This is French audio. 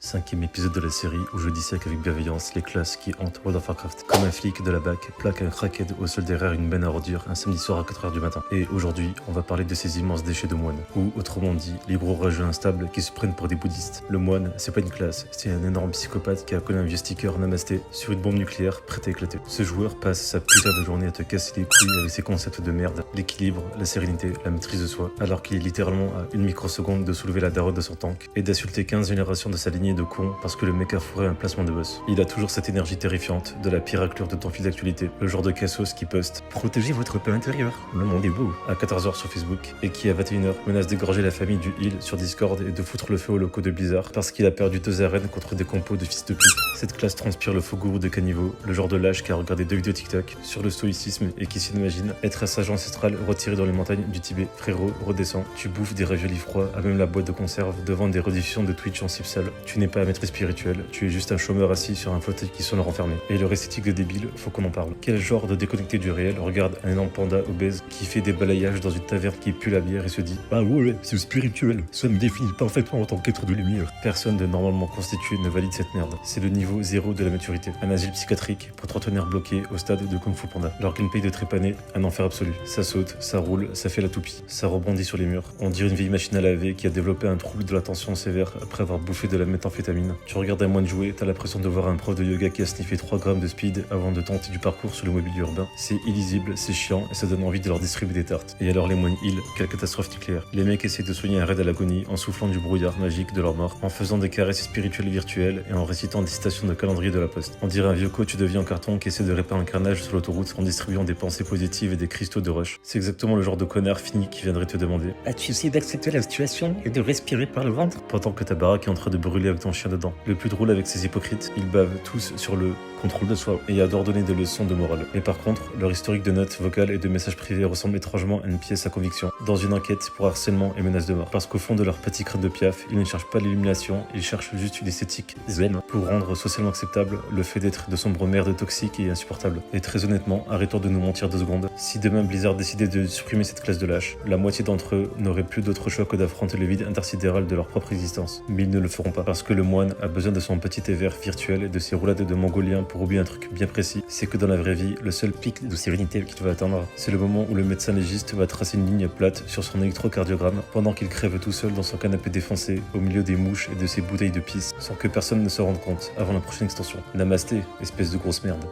5e épisode de la série où je dissèque avec bienveillance les classes qui hantent World of Warcraft. Comme un flic de la BAC plaque un crackhead au sol derrière une benne à ordures un samedi soir à 4h du matin. Et aujourd'hui, on va parler de ces immenses déchets de moines, ou autrement dit, les gros rageux instables qui se prennent pour des bouddhistes. Le moine, c'est pas une classe, c'est un énorme psychopathe qui a collé un vieux sticker namasté sur une bombe nucléaire prête à éclater. Ce joueur passe sa putain de journée à te casser les couilles avec ses concepts de merde, l'équilibre, la sérénité, la maîtrise de soi, alors qu'il est littéralement à une microseconde de soulever la daronne de son tank et d'insulter 15 générations de sa lignée de cons parce que le mec a fourré un placement de boss. Il a toujours cette énergie terrifiante de la piraclure de ton fil d'actualité, le genre de cassos qui poste « Protégez votre paix intérieur, le monde est beau » à 14h sur Facebook et qui à 21h menace d'égorger la famille du Heal sur Discord et de foutre le feu aux locaux de Blizzard parce qu'il a perdu 2 arènes contre des compos de fils de pute. Cette classe transpire le faux gourou de caniveau, le genre de lâche qui a regardé 2 vidéos TikTok sur le stoïcisme et qui s'imagine être un sage ancestral retiré dans les montagnes du Tibet. Frérot, redescends, tu bouffes des raviolis froids à même la boîte de conserve devant des rediffusions de Twitch en cipsal. Tu n'es pas un maître spirituel, tu es juste un chômeur assis sur un fauteuil qui sonne renfermé. Et leur esthétique de débile, faut qu'on en parle. Quel genre de déconnecté du réel regarde un énorme panda obèse qui fait des balayages dans une taverne qui pue la bière et se dit « Ah ouais, c'est spirituel, ça me définit parfaitement en tant qu'être de lumière ». Personne de normalement constitué ne valide cette merde. C'est le niveau 0 de la maturité. Un asile psychiatrique pour trentenaires bloqués au stade de Kung Fu Panda. Leur gameplay de trépané, un enfer absolu. Ça saute, ça roule, ça fait la toupie. Ça rebondit sur les murs. On dirait une vieille machine à laver qui a développé un trouble de l'attention sévère après avoir bouffé de la méthamphétamine. Tu regardes un moine jouer, t'as l'impression de voir un prof de yoga qui a sniffé 3 grammes de speed avant de tenter du parcours sur le mobilier urbain. C'est illisible, c'est chiant et ça donne envie de leur distribuer des tartes. Et alors les moines heal, quelle catastrophe nucléaire. Les mecs essaient de soigner un raid à l'agonie en soufflant du brouillard magique de leur mort, en faisant des caresses spirituelles et virtuelles et en récitant des citations de calendrier de la poste. On dirait un vieux coach de vie en carton qui essaie de réparer un carnage sur l'autoroute en distribuant des pensées positives et des cristaux de roche. C'est exactement le genre de connard fini qui viendrait te demander « As-tu essayé d'accepter la situation et de respirer par le ventre ?» pendant que ta baraque est en train de brûler avec ton chien dedans. Le plus drôle avec ces hypocrites, ils bavent tous sur le contrôle de soi et adorent donner des leçons de morale. Mais par contre, leur historique de notes vocales et de messages privés ressemble étrangement à une pièce à conviction, dans une enquête pour harcèlement et menace de mort. Parce qu'au fond de leur petit crâne de piaf, ils ne cherchent pas l'illumination, ils cherchent juste une esthétique zen pour rendre socialement acceptable le fait d'être de sombres merdes toxiques et insupportables. Et très honnêtement, arrêtons de nous mentir 2 secondes. Si demain Blizzard décidait de supprimer cette classe de lâches, la moitié d'entre eux n'auraient plus d'autre choix que d'affronter le vide intersidéral de leur propre existence. Mais ils ne le feront pas, parce que le moine a besoin de son petit thé vert virtuel et de ses roulades de mongolien pour oublier un truc bien précis, c'est que dans la vraie vie, le seul pic de sérénité qu'il va atteindre, c'est le moment où le médecin légiste va tracer une ligne plate sur son électrocardiogramme pendant qu'il crève tout seul dans son canapé défoncé au milieu des mouches et de ses bouteilles de pisse sans que personne ne se rende compte avant la prochaine extension. Namasté, espèce de grosse merde.